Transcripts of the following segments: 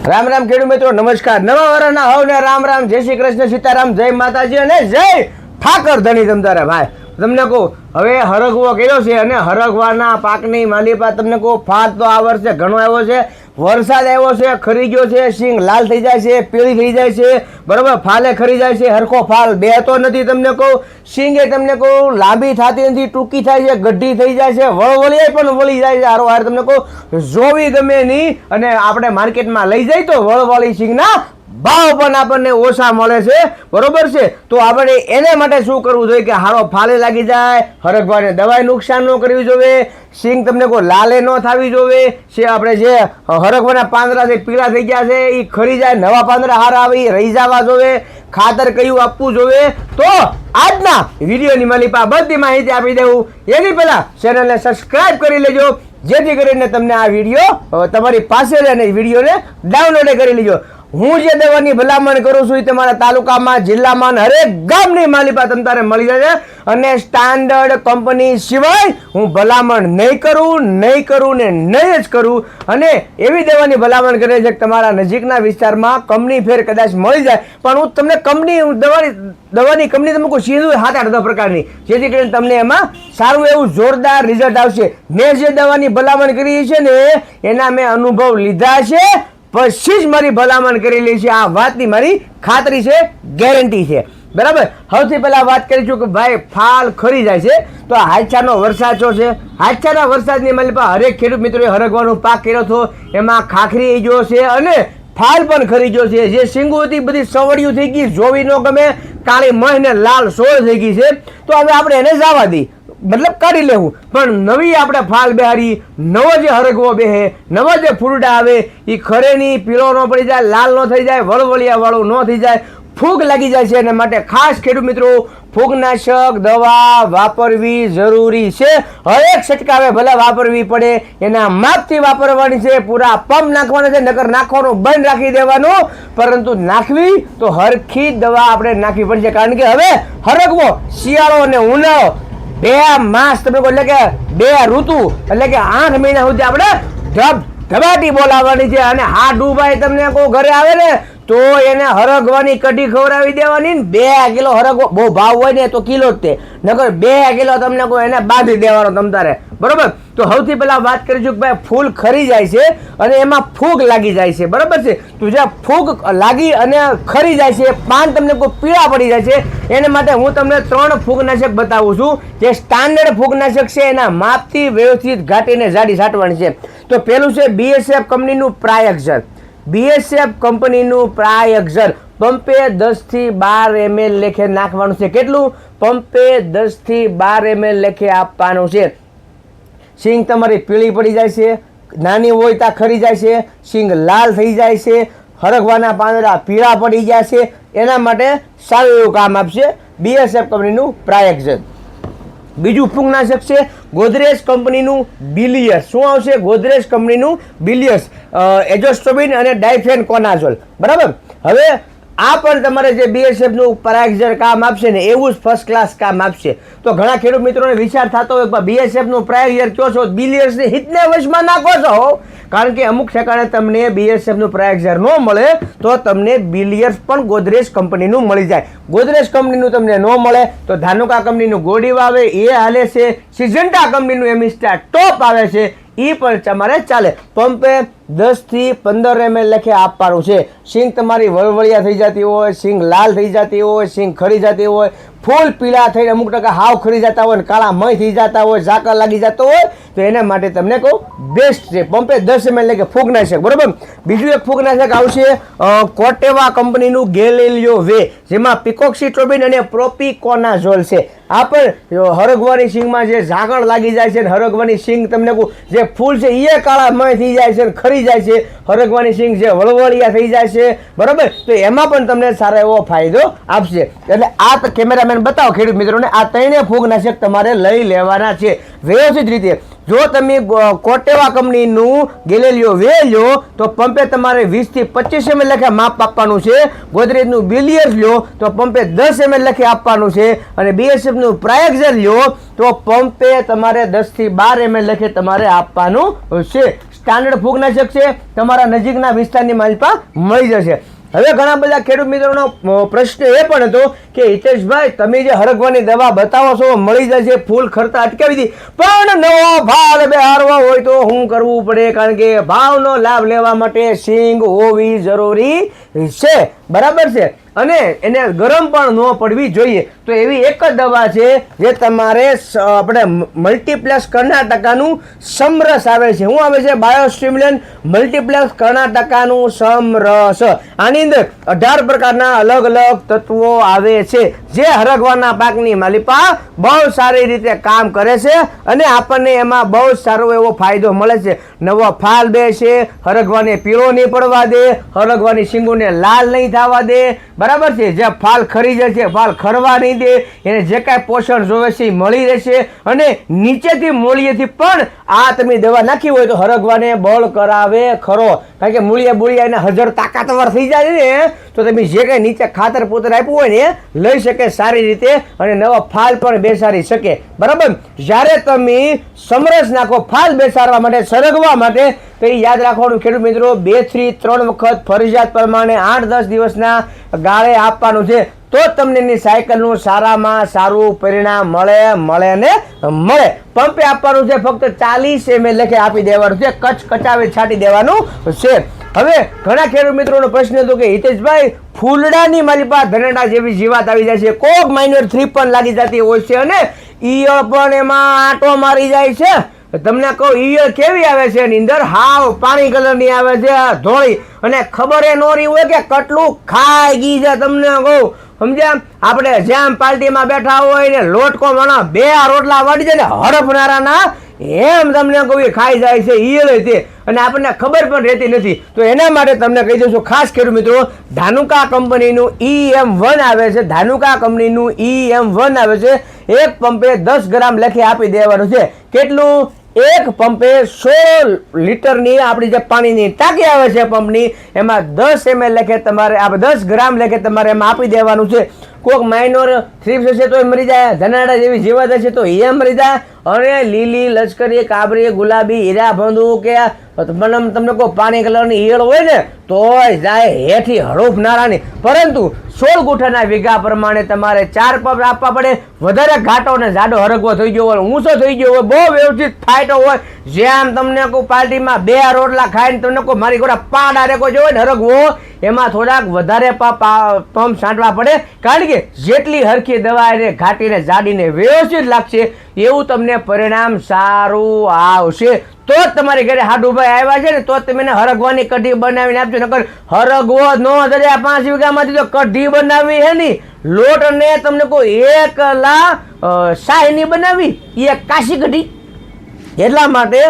રામ રામ ખેડૂત મિત્રો, નમસ્કાર. નવા વર્ષના હવને રામ રામ, જય શ્રી કૃષ્ણ, સીતારામ, જય માતાજી અને જય ઠાકર ધણી તમતારે ભાઈ. તમને કહું, હવે હરગવો કર્યો છે અને હરગવાના પાકની માલિપા તમને કહું, ફાટ તો આ વર્ષે ઘણો આવ્યો છે. વરસાદ આવ્યો છે, ખરી ગયો છે, સિંગ લાલ થઈ જાય છે, પીળી થઈ જાય છે, બરોબર, ફાલે ખરી જાય છે, હરખો ફાલ બે તો નથી. તમને કહું, સિંગે તમને કહું લાંબી થતી નથી, ટૂંકી થાય છે, ગઢી થઈ જાય છે, વળવળી પણ વળી જાય છે. હારો હાર તમને કહું જોવી ગમે નહીં, અને આપણે માર્કેટમાં લઈ જાય તો વળવળી સિંગના ભાવ પણ આપણને ઓછા મળે છે, બરોબર છે. તો આપણે એને માટે શું કરવું જોઈએ કે હારો ફાલે લાગી જાય, હરગવાને દવાઈ નુકસાન ન કરવી જોઈએ, સિંગ તમને કોઈ લાલે ન થવી જોઈએ છે. આપણે જે હરગવાના પાંદડા છે પીળા થઈ ગયા છે એ ખરી જાય, નવા પાંદડા હારા આવી રહી જવા જોઈએ, ખાતર કયું આપવું જોઈએ. તો આજના વિડીયોની માલિપા બધી માહિતી આપી દેવું. એની પહેલા ચેનલને સબસ્ક્રાઇબ કરી લેજો, જેથી કરીને તમને આ વિડીયો તમારી પાસે અને વિડીયોને ડાઉનલોડ કરી લેજો. હું જે દવાની ભલામણ કરું છું એ તમારા તાલુકામાં, જિલ્લામાં, હરેક ગામની માલિપા તમારે મળી જશે. અને સ્ટાન્ડર્ડ કંપની સિવાય હું ભલામણ નહીં કરું ને નહીં જ કરું. અને એવી દવાની ભલામણ કરે છે કે તમારા નજીકના વિસ્તારમાં કંપની ફેર કદાચ મળી જાય, પણ હું તમને દવાની કંપની તમે કોઈ સીધું 7-8 પ્રકારની, જેથી કરીને તમને એમાં સારું એવું જોરદાર રિઝલ્ટ આવશે. મેં જે દવાની ભલામણ કરી છે ને એના મેં અનુભવ લીધા છે, પછી જ મારી ભલામણ કરેલી છે. આ વાતની મારી ખાતરી છે, ગેરંટી છે, બરાબર. સૌથી પહેલા વાત કરીશું કે ભાઈ ફાલ ખરી જાય છે તો હાચાનો વરસાદ છે. હાચાના વરસાદની માલિપા હરેક ખેડૂત મિત્રોએ હરગવાનો પાક કર્યો હતો, એમાં ખાખરી ગયો છે અને ફાલ પણ ખરી ગયો છે. જે સિંગુ હતી બધી સવડિયું થઈ ગઈ, જોવી ન ગમે, કાળી મહ ને લાલ સોળ થઈ ગઈ છે. તો હવે આપણે એને જવા દઈ, મતલબ કાઢી લેવું. પણ નવી આપણે ફાલ બેહારી, નવો જે હરગવો બેહે, નવા જે ફૂરડા આવે એ ખરે નહીં, પીળો ન પડી જાય, લાલ ન થઈ જાય, વળવળિયા વાળું ન થઈ જાય, ફૂગ લાગી જાય છે. એને માટે ખાસ ખેડૂત મિત્રો ફૂગનાશક દવા વાપરવી જરૂરી છે. હરેક છંટકાવે ભલે વાપરવી પડે, એના માપથી વાપરવાની છે. પૂરા પંપ નાખવાના છે, નકર નાખવાનું બંધ રાખી દેવાનું, પરંતુ નાખવી તો હરખી દવા આપણે નાખવી પડશે. કારણ કે હવે હરગવો શિયાળો અને ઉનાળો 2 માસ તમે એટલે કે 2 ઋતુ એટલે કે 8 મહિના સુધી આપણે ધબાટી બોલાવવાની છે. અને હા ડૂબાઈ તમને કોઈ ઘરે આવે ને તો એને હરગવાની કઢી ખવડાવી દેવાની ને 2 કિલો હરગવો, બહુ ભાવ હોય ને તો કિલો જ તે, નકર 2 કિલો તમને કોઈ એને બાંધી દેવાનો તમતારે, બરોબર. તો સૌથી પહેલા વાત કરીશું કે ભાઈ ફૂલ ખરી જાય છે અને એમાં ફૂગ લાગી જાય છે, બરોબર છે. તો જ્યાં ફૂગ લાગી અને ખરી જાય છે, પાન તમને કોઈ પીળા પડી જાય છે, એના માટે હું તમને 3 ફૂગનાશક બતાવું છું. જે સ્ટાન્ડર્ડ ફૂગનાશક છે એના માપથી વ્યવસ્થિત ઘાટીને જાડી છાંટવાની છે. તો પહેલું છે BSF કંપનીનું પ્રાયક્ષર. BSF કંપનીનું પ્રાયક્ષર પંપે 10 થી 12 ml લેખે નાખવાનું છે. કેટલું? પંપે 10 થી 12 ml લેખે આપવાનું છે. સિંગ તમારી પીળી પડી જાય છે, નાની હોય ત્યાં ખરી જાય છે, સિંગ લાલ થઈ જાય છે, હરગવાના પાંદડા પીળા પડી જાય છે, એના માટે સારું એવું કામ આપશે BSF કંપનીનું પ્રાયક્ષર. બીજું ફૂગનાશક છે ગોદરેજ કંપનીનું બિલિયસ. શું આવશે? ગોદરેજ કંપનીનું બિલિયસ, એઝોસ્ટ્રોબિન અને ડાયફેનકોનાઝોલ, બરાબર. હવે આ પણ તમારે જે BSF નું પ્રાયક્ષર કામ આપશે ને એવું જ ફર્સ્ટ ક્લાસ કામ આપશે. તો ઘણા ખેડૂત મિત્રોને વિચાર થતો હોય કે BSF નું પ્રાયક્ષર કયો છો, બિલિયસ ને હિતને વશમાં નાખો છો. કારણ કે અમુક ઠેકાણે તમને BSF નું પ્રાયક્ષર ન મળે તો તમને બિલિયસ પણ ગોદરેજ કંપનીનું મળી જાય. ગોદરેજ કંપનીનું તમને ન મળે તો ધાનુકા કંપનીનું ગોડીવા આવે એ હાલે છે, સિજન્ટા કંપનીનું એમિસ્ટા ટોપ આવે છે, એ પણ તમારે ચાલે. પંપે 10 થી 15 ml લેખે આપવાનું છે. સિંગ તમારી વળવળિયા થઈ જતી હોય, સિંગ લાલ થઈ જતી હોય, સિંગ ખરી જતી હોય, ફૂલ પીળા થઈને અમુક ટકા હાવ ખરી જતા હોય, કાળા મય થઈ જતા હોય, ઝાકળ લાગી જતો હોય, તો એના માટે તમને કહું બેસ્ટ છે પંપે 10 ml લેખે ફૂગનાશક, બરોબર. બીજું એક ફૂગનાશક આવશે કોટેવા કંપનીનું ગેલેલિયો વે, જેમાં પિકોક્સીટ્રોબિન અને પ્રોપિકોનાઝોલ છે. આ પણ હરગવાની સિંગમાં જે ઝાકળ લાગી જાય છે, હરગવાની સિંગ તમને કહું જે ફૂલ છે એ કાળા મય થઈ જાય છે, ખરી જાય છે, હરગવાની સિંગ જે વળવળિયા થઈ જાય છે, બરોબર. તો એમાં પણ તમને સારો એવો ફાયદો આપશે. એટલે આ કેમેરામેન બતાવો ખેડૂત મિત્રોને, આ 3 ફૂગનાશક તમારે લઈ લેવાના છે વ્યવસ્થિત રીતે. જો તમે કોટેવા કંપનીનું ગેલેલિયો વે લો તો પંપે તમારે 20 થી 25 ml લેખે માપ આપવાનું છે. ગોદરેજનું બિલિયસ લો તો પંપે 10 ml લેખે આપવાનું છે. અને BSF નું પ્રાયક્ષર લો તો પંપે તમારે 10 થી 12 ml લેખે તમારે આપવાનું છે. સ્ટાન્ડર્ડ ફૂગનાશક છે, તમારા નજીકના વિસ્તારની માલિપા મળી જશે. હવે ઘણા બધા ખેડૂત મિત્રોનો પ્રશ્ન એ પણ હતો કે હિતેશભાઈ તમે જે હરગવાની દવા બતાવો છો મળી જશે, ફૂલ ખર્ચા અટકાવી દી, પણ નવો ભાવ બેહારવો હોય તો શું કરવું પડે? કારણ કે ભાવનો લાભ લેવા માટે સિંગ હોવી જરૂરી છે, બરાબર છે, અને એને ગરમ પણ ન પડવી જોઈએ. તો એવી એક જ દવા છે જે તમારે આપણે મલ્ટીપ્લેક્સ કર્ણાટકાનું સમરસ આવે છે. શું આવે છે? બાયોસ્ટિમ્યુલન્ટ મલ્ટીપ્લેક્સ કર્ણાટકાનું સમરસ. આની અંદર 18 પ્રકારના અલગ અલગ તત્વો આવે છે જે હરગવાના પાકની માલિપા બહુ સારી રીતે કામ કરે છે અને આપણને એમાં બહુ સારો એવો ફાયદો મળે છે. નવો ફાલ બેસે, હરગવાને પીળો નહીં પડવા દે, હરગવાની શીંગોને લાલ નહીં થવા દે, બરાબર છે. જે ફાલ ખરી જાય છે ફાલ ખરવા નહીં દે, એને જે કાંઈ પોષણ જોવે છે એ મળી રહેશે. અને નીચેથી મૂળિયેથી પણ આ તમે દવા નાખી હોય તો હરગવાને બળ કરાવે ખરો. કારણ કે મૂળિયા બુળિયા એને હજર તાકાતવાર થઈ જાય ને તો તમે જે કાંઈ નીચે ખાતર પૂતર આપ્યું હોય ને લઈ શકે સારી રીતે અને નવા ફાલ પણ બેસાડી શકે, બરાબર. જ્યારે તમે સમરસ નાખો ફાલ બેસાડવા માટે, સરગવા માટે, તો એ યાદ રાખવાનું ખેડૂત મિત્રો 2 થી 3 વખત ફરજિયાત પ્રમાણે 8-10 દિવસના ગાળે આપવાનું છે. તો તમને એની સાયકલનું સારામાં સારું પરિણામ મળે ને મળે. પંપે આપવાનું છે, ફક્ત 40 ml લેખે આપી દેવાનું છે, કચાવી છાંટી દેવાનું છે. હવે ઘણા ખેડૂત મિત્રોનો પ્રશ્ન હતો કે હિતેશભાઈ ફૂલડાની માલિપા ધનેડા જેવી જીવાત આવી જાય છે, કોક માઇનર 3 પણ લાગી જતી હોય છે અને ઈયળ પણ એમાં આંટો મારી જાય છે. તમને કહું ઈયળ કેવી આવે છે એની અંદર? હાવ પાણી કલરની આવે છે, ધોળી, અને ખબર એ નોરી હોય કે કેટલું ખાઈ ગઈ છે. તમને કહું સમજ્યા? આપણે જેમ પાર્ટીમાં બેઠા હોય ને લોટકો માણા 2 રોટલા વાળી જાય ને હડફનારાના એમ તમને કહું ખાઈ જાય છે ઈયળ તે, અને આપણને ખબર પણ રહેતી નથી. તો એના માટે તમને કહી દઉં છું ખાસ ખેડૂત મિત્રો, ધાનુકા કંપનીનું EM1 આવે છે, ધાનુકા કંપનીનું EM1 આવે છે. એક પંપે 10 ગ્રામ લેખે આપી દેવાનું છે. કેટલું? એક પંપે 16 લીટરની આપણી જે પાણીની ટાંકી આવે છે પંપની, એમાં 10 ml લેખે તમારે 10 ગ્રામ લેખે તમારે એમાં આપી દેવાનું છે. કોઈક માઇનોર થ્રીપ્સ હશે તો એ મરી જાય, ધનાડા જેવી જીવાત હશે તો એ મરી જાય, અને લીલી લશ્કરી કાબરી ગુલાબી હીરા ભંધુ કે તમને કોઈ પાણી કલરની ઈયળ હોય ને તોય જાય હેઠી હડફનારાની. પરંતુ 16 ગુઠાના વીઘા પ્રમાણે તમારે 4 પંપ આપવા પડે. વધારે ઘાટો ને જાડો હરગવો થઈ ગયો હોય, ઊંચો થઈ ગયો હોય, બહુ વ્યવસ્થિત ફાયટો હોય, જેમ તમને કોઈ પાર્ટીમાં 2 રોટલા ખાઈને તમને કોઈ મારી ઘોડા પાડા રેકો જો હોય ને હરગવો, એમાં થોડાક વધારે પંપ છાંટવા પડે. કારણ કે જેટલી હરખી દવા એને ઘાટીને જાડીને વ્યવસ્થિત લાગશે એવું તમને પરિણામ સારું આવશે. તો જ તમારી ઘરે હાડુભાઈ આવ્યા છે ને તો તમે એને હરગવાની કઢી બનાવીને આપજો. નકર હરગવો નો દરિયા 5 વીઘામાંથી તો કઢી બનાવી હે ની, લોટ ને તમને કોઈ 1 શાહીની બનાવી એ કાશી કઢી. એટલા માટે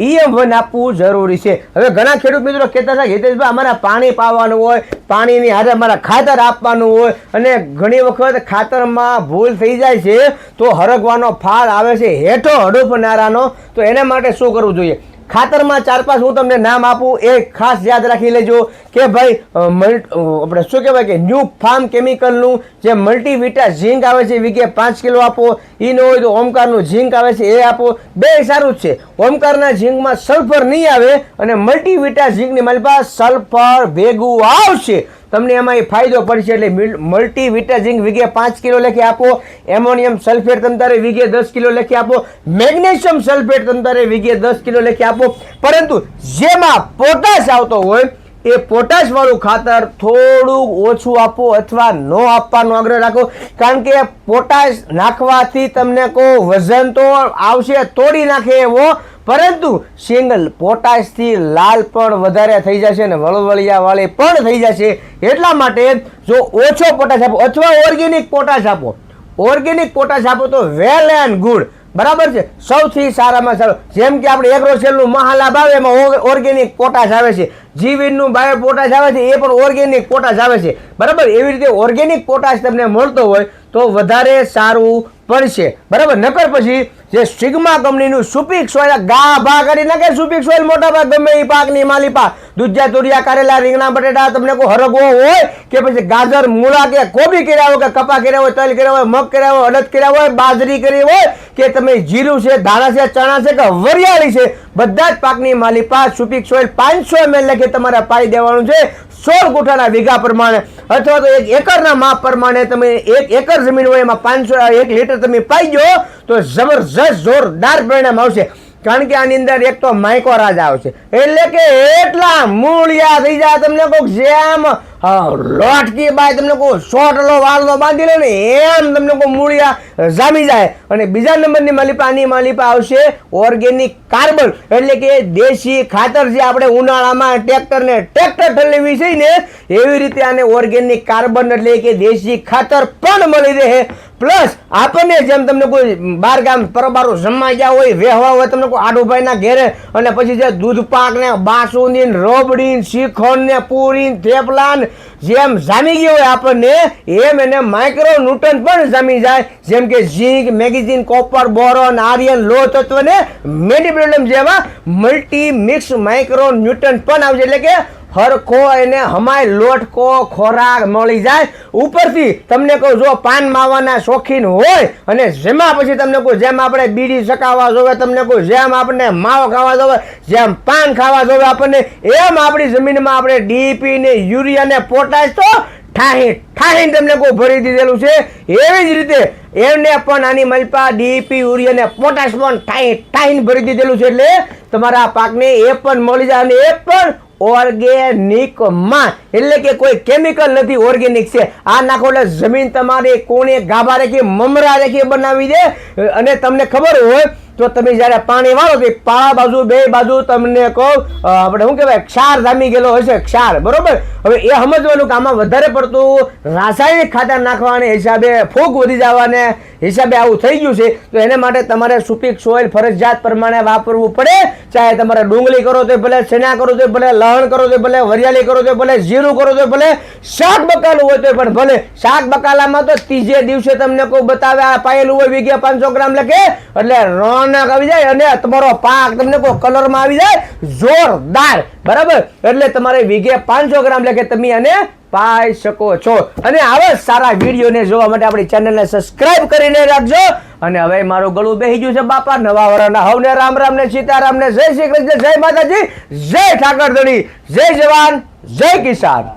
EM1 આપવું જરૂરી છે. હવે ઘણા ખેડૂત મિત્રો કહેતા હતા હિતેશભાઈ અમારે પાણી પાવાનું હોય, પાણીની હારે અમારે ખાતર આપવાનું હોય, અને ઘણી વખત ખાતરમાં ભૂલ થઈ જાય છે તો હરગવાનો ફાળ આવે છે હેઠો હડફનારાનો. તો એના માટે શું કરવું જોઈએ? ખાતરમાં 4-5 હું તમને નામ આપું, એ ખાસ યાદ રાખી લેજો કે ભાઈ આપણે શું કહેવાય કે ન્યૂ ફાર્મ કેમિકલનું જે મલ્ટીવિટા ઝીંક આવે છે વીઘે 5 કિલો આપો. એ ન હોય તો ઓમકારનું ઝીંક આવે છે એ આપો. બે સારું જ છે. ઓમકારના ઝીંકમાં સલ્ફર નહીં આવે અને મલ્ટીવિટા ઝીંકની મારી પાસે સલ્ફર ભેગું આવશે. તમને એમાં એ ફાયદો પડશે. એટલે મલ્ટીવિટા ઝીંક વીઘે 5 કિલો લેખે આપો. એમોનિયમ સલ્ફેટ તમતારે વીઘે 10 કિલો લેખે આપો. મેગ્નેશિયમ સલ્ફેટ તમતારે વીઘે 10 કિલો લેખે આપો. પરંતુ જેમાં પોટાશ આવતો હોય એ પોટાશ વાળું ખાતર થોડું ઓછું આપો અથવા ન આપવાનો આગ્રહ રાખો. કારણ કે પોટાશ નાખવાથી તમને કોઈ વજન તો આવશે તોડી નાખે એવો, પરંતુ સિંગલ પોટાશથી લાલ પણ વધારે થઈ જશે અને વળવળિયા વાળી પણ થઈ જશે. એટલા માટે જો ઓછો પોટાશ આપો અથવા ઓર્ગેનિક પોટાશ આપો, ઓર્ગેનિક પોટાશ આપો તો વેલ એન્ડ ગુડ, બરાબર છે, સૌથી સારામાં સારું. જેમ કે આપણે એગ્રોસેલનું મહાલાભ આવે એમાં ઓર્ગેનિક પોટાશ આવે છે, જીવીનનું બાયો પોટાશ આવે છે એ પણ ઓર્ગેનિક પોટાશ આવે છે, બરાબર. એવી રીતે ઓર્ગેનિક પોટાશ તમને મળતો હોય તો વધારે સારું પડશે, બરાબર. નકર પછી જે સિગ્મા કંપનીનું સુપિક સોઇલ ગા ભા કરી નાખે, સુપિક સોઇલ મોટા ભાગ ગમે એ પાકની માલી પાક દૂધિયા તુરિયા કારેલા રીંગણા બટેટા તમને કોઈ હરગવો હોય કે પછી ગાજર મૂળા કે કોબી કર્યા હોય કે કપા કર્યા હોય તલ કર્યા હોય મગ કર્યા હોય અડદ કર્યા હોય બાજરી કરી હોય કે તમે જીરું છે ધાણા છે ચણા છે કે વરિયાળી છે બધા જ પાકની માલિપા સુપીક સોઇલ 500 ml લખી તમારે પાઈ દેવાનું છે 16 ગુંઠાના વીઘા પ્રમાણે અથવા તો 1 એકરના માપ પ્રમાણે તમે 1 એકર જમીન હોય એમાં 1 લીટર તમે પાઈ ગયો તો જબરજસ્ત જોરદાર પરિણામ આવશે કારણ કે આની અંદર એક તો માઇકો રાજ આવશે એટલે કે એટલા મૂળિયા થઈ જાય તમને કોક જેમ લોટકી બાય તમને કોઈ શોટલો વાળલો બાંધી લે ને એમ તમને કોઈ મૂળિયા જામી જાય અને બીજા નંબરની માલિપા આવશે ઓર્ગેનિક કાર્બન એટલે કે દેશી ખાતર જે આપણે ઉનાળામાં ટ્રેક્ટર ઠલેવી છે ને એવી રીતે આને ઓર્ગેનિક કાર્બન એટલે કે દેશી ખાતર પણ મળી રહે પ્લસ આપણને જેમ તમને કોઈ બાર ગામ પરબારો જમવા ગયા હોય વેહવા હોય તમને કોઈ આડુભાઈના ઘેરે અને પછી જે દૂધ પાક ને બાસુંદી રબડી શ્રીખંડ ને પૂરી થેપલા જેમ જામી ગયું હોય આપણને એમ એને માઇક્રો ન્યુટ્રન પણ જામી જાય જેમ કે zinc magnesium copper boron iron લો તત્વ ને મેગ્નેશિયમ જેવા મલ્ટી મિક્સ માઇક્રો ન્યુટ્રન પણ આવશે એટલે કે હરખો એને હમાય લોટકો ખોરાક મળી જાય ઉપરથી તમને કહું જો પાન માવાના શોખીન હોય અને જેમાં પછી તમને કહું જેમ આપણે બીડી સકાવવા જોવે તમને કહું જેમ આપણને માવો ખાવા જોવે જેમ પાન ખાવા જોવે આપણને એમ આપણી જમીનમાં આપણે ડીપી ને યુરિયા ને પોટાશ તો ઠાહીને તમને કોઈ ભરી દીધેલું છે એવી જ રીતે એમને પણ આની મલ્પા ડીપી યુરિયા ને પોટાશ પણ ઠાહીને ભરી દીધેલું છે એટલે તમારા પાકને એ પણ મળી જાય અને એ પણ ઓર્ગેનિક માં એટલે કે કોઈ કેમિકલ નથી ઓર્ગેનિક છે આ નાખો એટલે જમીન તમારી કોણે ગાભા રેખી મમરા રેખી બનાવી દે અને તમને ખબર હોય તો તમે જ્યારે પાણી વાળો તો પાળા બાજુ બે બાજુ તમને કહું આપણે શું કહેવાય ક્ષાર જામી ગયેલો હશે ક્ષાર બરોબર હવે એ સમજવાનું કે આમાં વધારે પડતું રાસાયણિક ખાતર નાખવાને હિસાબે ફૂગ વધી જવાને હિસાબે આવું થઈ ગયું છે તો એને માટે તમારે સુપીક સોઇલ ફરજિયાત પ્રમાણે વાપરવું પડે ચાહે તમારે ડુંગળી કરો તો ભલે ચણા કરો તો ભલે લહણ કરો તો ભલે વરિયાળી કરો તો ભલે જીરું કરો તો ભલે શાક બકાલું હોય તો પણ ભલે શાક બકાલામાં તો ત્રીજે દિવસે તમને કોઈ બતાવે પાયેલું હોય વીઘે 500 ગ્રામ લખે એટલે રોનક આવી જાય અને તમારો પાક તમને કોઈ કલરમાં આવી જાય જોરદાર બરાબર એટલે તમારે વીઘે 500 ગ્રામ લખે તમે આને પાઈ શકો છો અને આવા સારા વિડીયોને જોવા માટે આપણી ચેનલને સબસ્ક્રાઇબ કરીને રાખજો અને હવે મારું ગળું બેહી ગયું છે બાપા નવા વર્ષના હવને રામ રામ ને સીતારામ ને જય શ્રી કૃષ્ણ જય માતાજી જય ઠાકર ધણી જય જવાન જય કિસાન